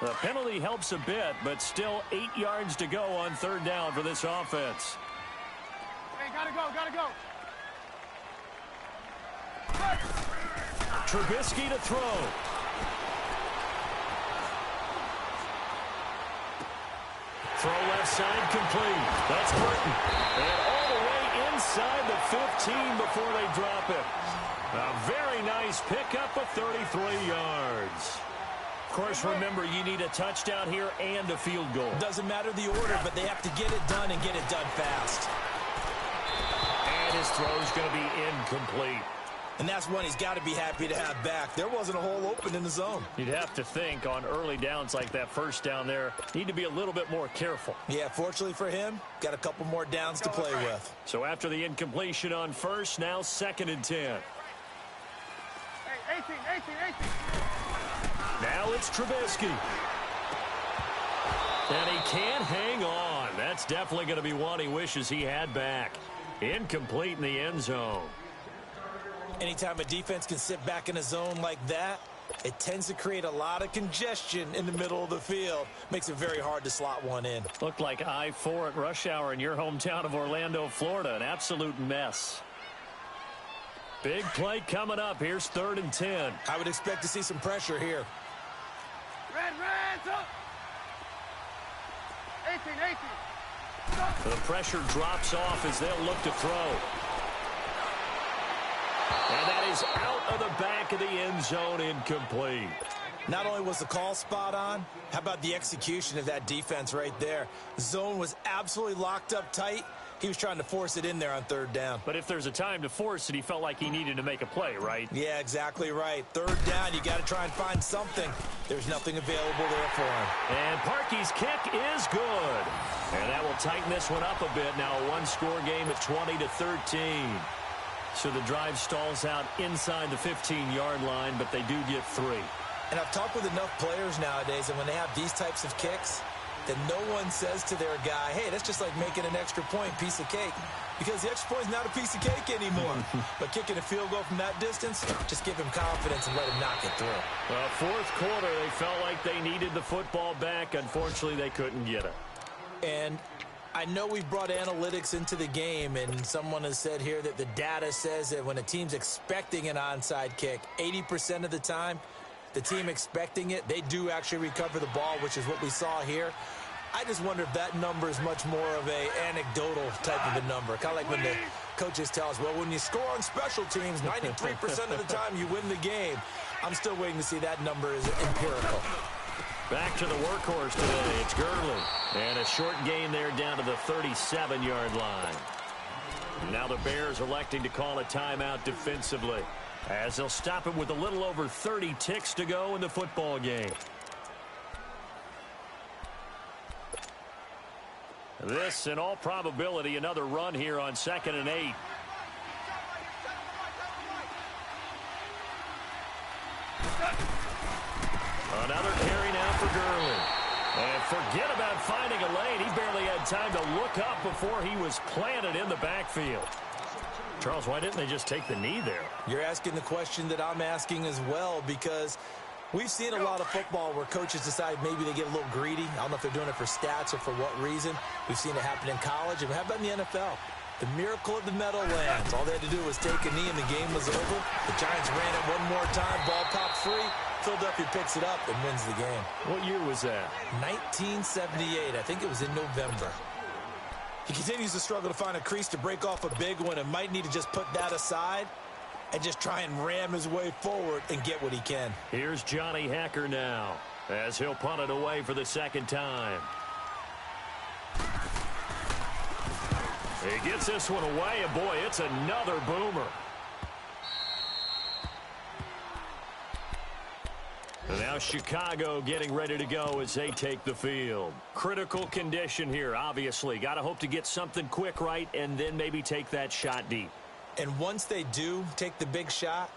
The penalty helps a bit, but still 8 yards to go on third down for this offense. Hey, gotta go. Trubisky to throw. Throw left side complete. That's Burton. And all the way inside the 15 before they drop it. A very nice pickup of 33 yards. Of course, remember, you need a touchdown here and a field goal. Doesn't matter the order, but they have to get it done and get it done fast. And his throw's going to be incomplete. And that's one he's got to be happy to have back. There wasn't a hole open in the zone. You'd have to think on early downs like that first down there, need to be a little bit more careful. Yeah, fortunately for him, got a couple more downs to play with. So after the incompletion on first, now 2nd and 10. Hey, 18. Now it's Trubisky. And he can't hang on. That's definitely going to be one he wishes he had back. Incomplete in the end zone. Anytime a defense can sit back in a zone like that, it tends to create a lot of congestion in the middle of the field. Makes it very hard to slot one in. Looked like I-4 at rush hour in your hometown of Orlando, Florida. An absolute mess. Big play coming up. Here's 3rd and 10. I would expect to see some pressure here. Red, up. 18. The pressure drops off as they'll look to throw. And that is out of the back of the end zone, incomplete. Not only was the call spot on, how about the execution of that defense right there? The zone was absolutely locked up tight. He was trying to force it in there on 3rd down. But if there's a time to force it, he felt like he needed to make a play, right? Yeah, exactly right. 3rd down, you got to try and find something. There's nothing available there for him. And Parkey's kick is good. And that will tighten this one up a bit. Now a one-score game at 20-13. So the drive stalls out inside the 15-yard line, but they do get 3. And I've talked with enough players nowadays, and when they have these types of kicks, that no one says to their guy, hey, that's just like making an extra point, piece of cake. Because the extra point is not a piece of cake anymore. But kicking a field goal from that distance, just give him confidence and let him knock it through. Well, 4th quarter, they felt like they needed the football back. Unfortunately, they couldn't get it. And I know we've brought analytics into the game, and someone has said here that the data says that when a team's expecting an onside kick, 80% of the time, the team expecting it, they do actually recover the ball, which is what we saw here. I just wonder if that number is much more of a anecdotal type of a number. Kind of like when the coaches tell us, well, when you score on special teams, 93% of the time you win the game. I'm still waiting to see that number is empirical. Back to the workhorse today. It's Gurley. And a short gain there down to the 37-yard line. Now the Bears electing to call a timeout defensively, as they'll stop it with a little over 30 ticks to go in the football game. This, in all probability, another run here on 2nd and 8. Another carry now for Gurley. And forget about finding a lane. He barely had time to look up before he was planted in the backfield. Charles, why didn't they just take the knee there? You're asking the question that I'm asking as well, because we've seen a lot of football where coaches decide maybe they get a little greedy. I don't know if they're doing it for stats or for what reason. We've seen it happen in college. And how about in the NFL? The miracle of the Meadowlands. All they had to do was take a knee and the game was over. The Giants ran it one more time. Ball popped free. Philadelphia picks it up and wins the game. What year was that? 1978. I think it was in November. He continues to struggle to find a crease to break off a big one and might need to just put that aside and just try and ram his way forward and get what he can. Here's Johnny Hacker now as he'll punt it away for the second time. He gets this one away, and boy, it's another boomer. And now Chicago getting ready to go as they take the field. Critical condition here, obviously. Got to hope to get something quick right and then maybe take that shot deep. And once they do take the big shot,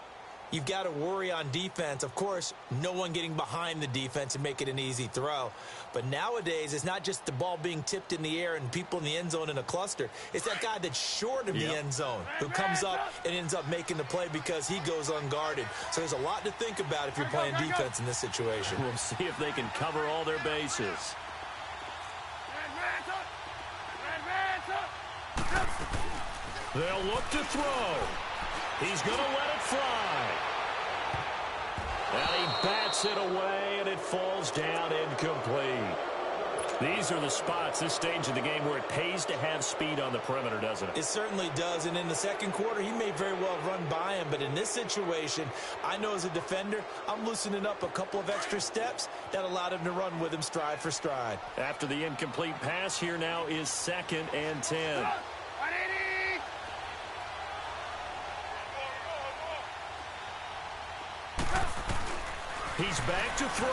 you've got to worry on defense. Of course, no one getting behind the defense and make it an easy throw. But nowadays, it's not just the ball being tipped in the air and people in the end zone in a cluster. It's that guy that's short of the end zone who comes up and ends up making the play because he goes unguarded. So there's a lot to think about if you're playing defense in this situation. We'll see if they can cover all their bases. They'll look to throw. He's going to let it fly. And he bats it away, and it falls down incomplete. These are the spots, this stage of the game, where it pays to have speed on the perimeter, doesn't it? It certainly does, and in the second quarter, he may very well run by him, but in this situation, I know as a defender, I'm loosening up a couple of extra steps that allowed him to run with him stride for stride. After the incomplete pass, here now is 2nd and 10. He's back to throw.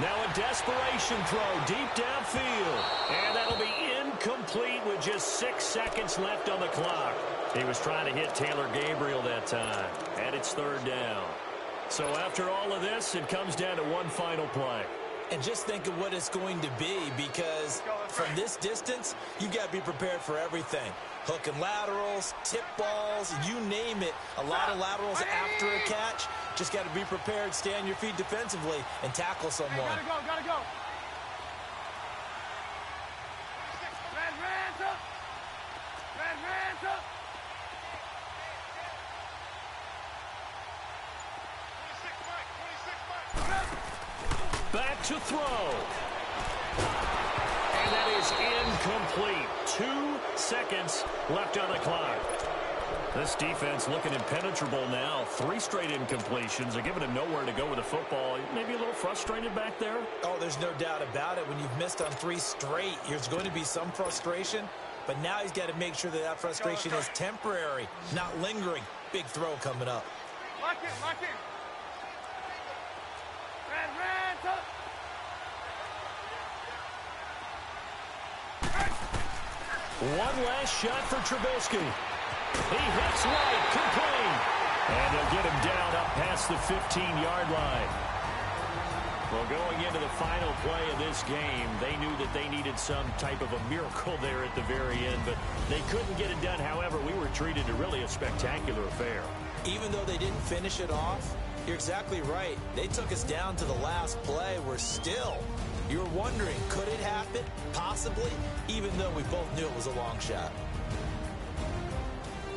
Now a desperation throw deep downfield. And that'll be incomplete with just 6 seconds left on the clock. He was trying to hit Taylor Gabriel that time. And it's 3rd down. So after all of this, it comes down to one final play. And just think of what it's going to be, because from this distance, you've got to be prepared for everything. Hook and laterals, tip balls, you name it. A lot of laterals after a catch. Just got to be prepared, stay on your feet defensively, and tackle someone. Hey, gotta go. Back to throw. And that is incomplete. 2 seconds left on the clock. This defense looking impenetrable now. 3 straight incompletions. They're giving him nowhere to go with the football. Maybe a little frustrated back there. Oh, there's no doubt about it. When you've missed on 3 straight, there's going to be some frustration. But now he's got to make sure that frustration is temporary, not lingering. Big throw coming up. Lock in. One last shot for Trubisky. He hits right, complete. And they'll get him down up past the 15-yard line. Well, going into the final play of this game, they knew that they needed some type of a miracle there at the very end, but they couldn't get it done. However, we were treated to really a spectacular affair. Even though they didn't finish it off, you're exactly right. They took us down to the last play. We're still, you're wondering, could it happen? Possibly, even though we both knew it was a long shot.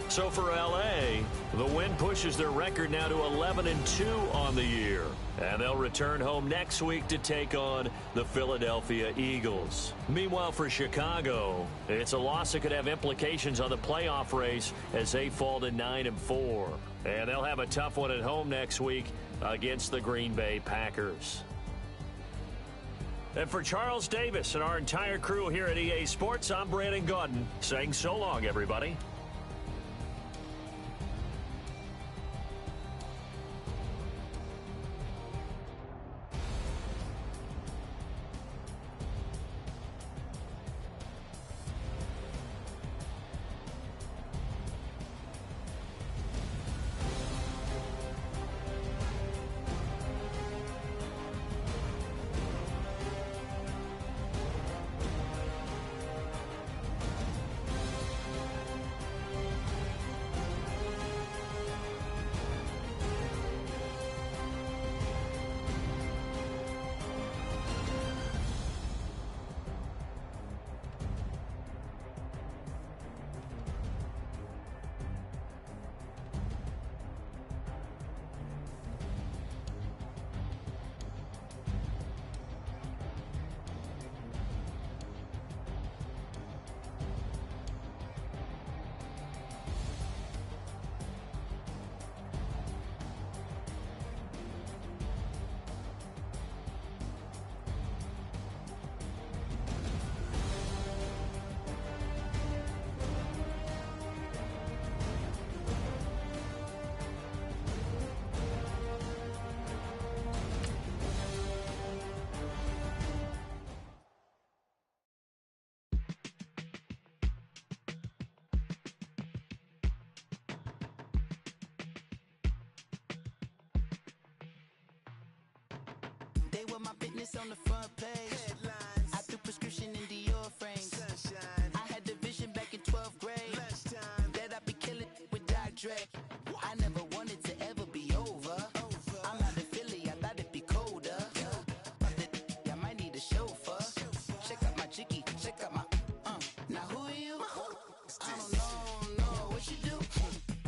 So for L.A., the win pushes their record now to 11-2 on the year. And they'll return home next week to take on the Philadelphia Eagles. Meanwhile, for Chicago, it's a loss that could have implications on the playoff race as they fall to 9-4. And they'll have a tough one at home next week against the Green Bay Packers. And for Charles Davis and our entire crew here at EA Sports, I'm Brandon Gaudin saying so long, everybody. They were my business on the front page. Headlines. I threw prescription in Dior frames. Sunshine. I had the vision back in 12th grade. Lunchtime. That I'd be killing with Dr. Dre. I never wanted to ever be over. I'm out of Philly, I thought it'd be colder. I might need a chauffeur. Check out my jiggy, check out my now who are you? I don't know what you do.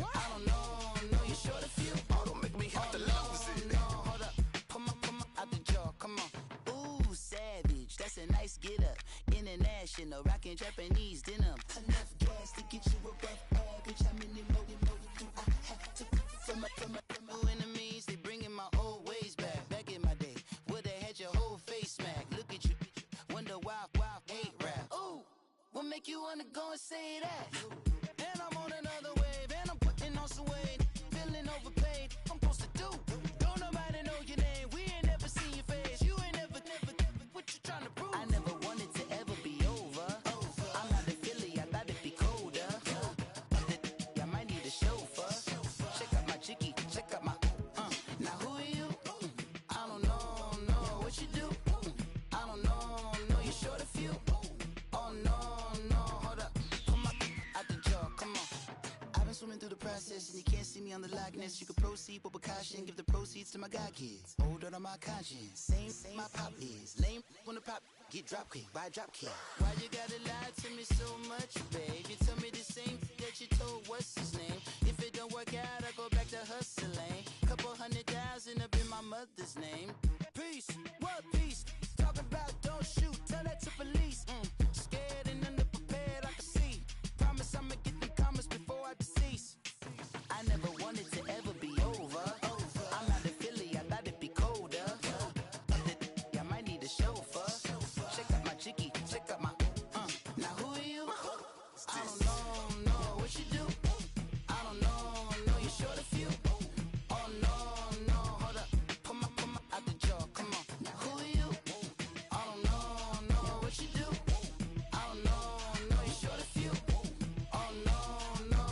I don't know you're short a few. Oh, don't make me have to lose it. No, hold up, come on, out the jaw, come on. Ooh, savage, that's a nice get up. International, rockin' Japanese denim. Enough gas to get you above average. How many more do I have to from my enemies? They bringing my old ways back. Back in my day, where they had your whole face smacked. Look at you, wonder why hate rap. Ooh, what make you wanna go and say that? And I'm on another wave, and I'm putting on some weight. Feeling overpaid, I'm supposed to do. Don't nobody know your name, we ain't never seen your face. You ain't never, what you trying to prove? I never wanted to ever be over. I'm out of Philly, I thought it'd be colder. I might need a chauffeur. Check out my jiggy, check out my now who are you? I don't know what you do. I don't know you're short a few. Oh no, hold up, come on, out the jaw, come on. I've been swimming through the process and you can't see me on the likeness. You can proceed with precaution, give the proceeds to my god kids. Hold on my conscience, same my pop is. Lame when the pop get drop quick, buy drop kick. Why you gotta lie to me so much, babe? You tell me the same that you told what's his name. If it don't work out, I go back to hustling. Couple 100,000 up in my mother's name. Peace, what peace? Talking about don't shoot, tell that to police. Scared and underprepared, I can see. Promise I'ma get the comments before I decease. I never wanted to ever be over. I'm out of Philly, I thought it'd be colder. I might need a chauffeur. Check out my jiggy, check out my now who are you? I don't know what you do. I don't know you're short a few. Oh no, hold up, come on, out the jaw, come on. Now who are you? I don't know what you do. I don't know you're short a few. Oh no.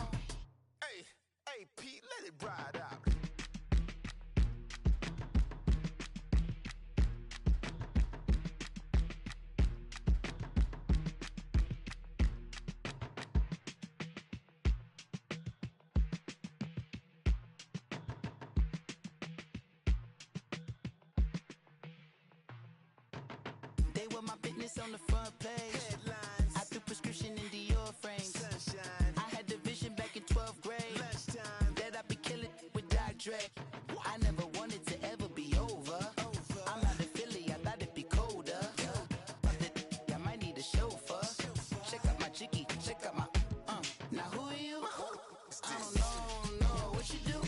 Hey, Pete, let it ride out. They were my business on the front page. Headlines. I threw prescription in Dior frames. Sunshine. I had the vision back in 12th grade. Lunchtime. That I'd be killing with Dr. Dre. I never wanted to ever be over. I'm out of Philly, I thought it'd be colder. I might need a chauffeur. Check out my jiggy, check out my now who are you? I don't know what you do.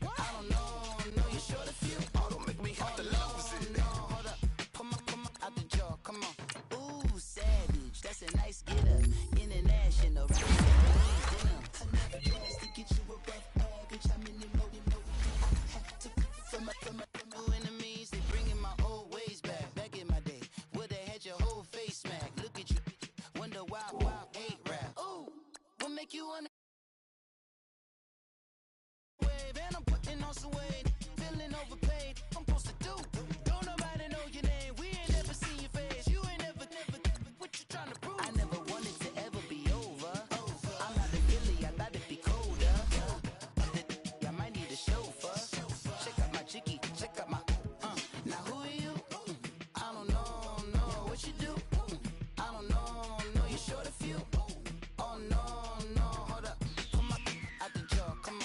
I don't know you're short a few. Oh, don't make me have to lose it. No, hold up, come on, out the jaw, come on. Ooh, savage, that's a nice get up. International, rockin' Japanese denim. Enough gas to get you above average. How many more do I have to from my enemies? They bringing my old ways back. Back in my day, where they had your whole face smacked. Look at you, wonder why hate rap. Ooh, what make you wanna wave? And I'm putting on some weight. Feeling overpaid, I'm supposed to do. Don't nobody know your name, we ain't never seen your face. You ain't never, what you trying to prove? I never wanted to ever be over. I'm out of Philly, I thought it'd be colder. I might need a chauffeur. Check out my jiggy, check out my now who are you? I don't know what you do. I don't know you're short a few. Oh no, hold up, come on, out the jaw, come on.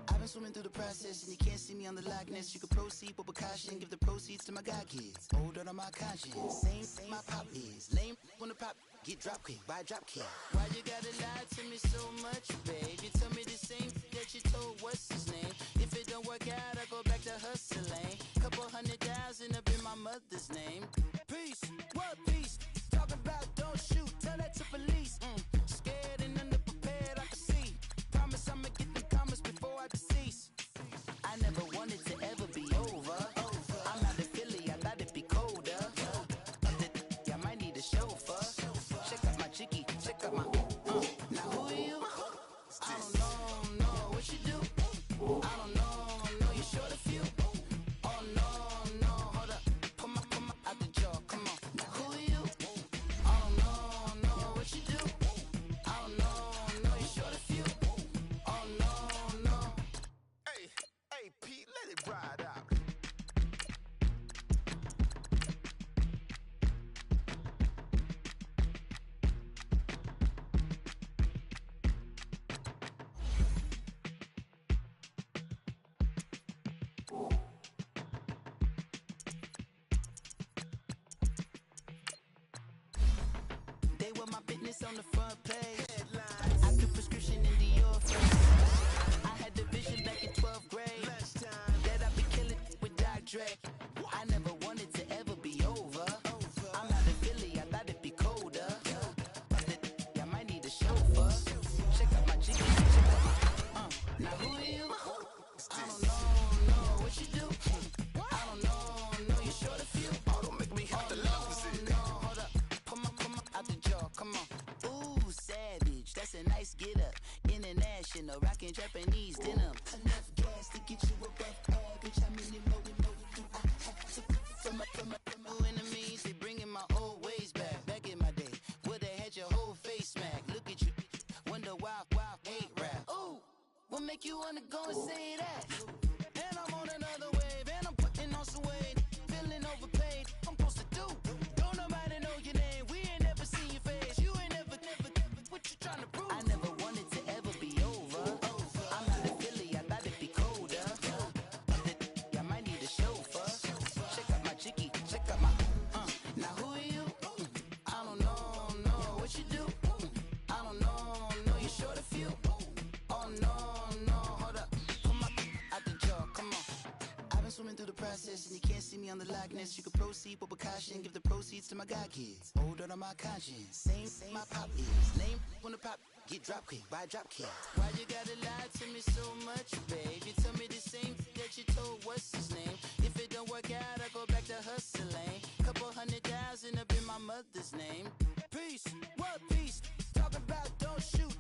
I've been swimming through the process and you can't see me on the likeness. You can proceed with precaution, give the proceeds to my god kids. Hold on my conscience, same my pop is. Lame when the pop get drop quick, buy drop kick. Why you gotta lie to me so much, babe? You tell me the same that you told what's his name. If it don't work out, I go back to hustling. Couple 100,000 up in my mother's name. Peace, what peace? Talking about don't shoot, tell that to police. Scared and underprepared, I can see. Promise I'ma get the comments before I decease. I never wanted to ever be over. I'm out of Philly, I thought it'd be colder. I might need a chauffeur. Check out my jiggy, check out my now who are you? I don't know what you do. I don't know you're short a few. Oh no, hold up, with my fitness on the front page. I do prescription in Dior face. I had the vision back in 12th grade that I'd be killing with Doc Dre. I never wanted to ever be over. I'm out of Philly, I thought it'd be colder. I might need a chauffeur. Check out my jiggy, check out my, now who are you? I don't know what you do. I don't know, you're short a few. Oh, don't make me have to lose it. No, hold up, come on, out the jaw, come on. Ooh, savage, that's a nice get up. International, rockin' Japanese denim. Enough gas to get you above average. How many more do I have to from my enemies? They bringing my old ways back. Back in my day, would've had your whole face smack. Look at you, wonder why hate rap. Ooh, what make you wanna go and say that? And I'm on another wave, and I'm putting on some weight. Feeling overpaid, I'm supposed to do. Don't nobody know your name, we ain't never seen your face. You ain't never, what you trying to prove? I never wanted to ever be over. I'm out of Philly, I thought it'd be colder. I might need a chauffeur. Check out my jiggy, check out my, now who are you? I don't know what you do. I don't know, you're short a few. Oh no, hold up, come on, out the jaw, come on. I've been swimming through the process and you can't see me on the Loch Ness. You can proceed with precaution, give the proceeds to my god kids. Hold on my conscience, same my pop is. Name when the pop get drop kick, buy drop kick. Why you gotta lie to me so much, babe? You tell me the same that you told what's his name. If it don't work out, I go back to hustling. Couple 100,000 up in my mother's name. Peace, what peace? Talk about don't shoot.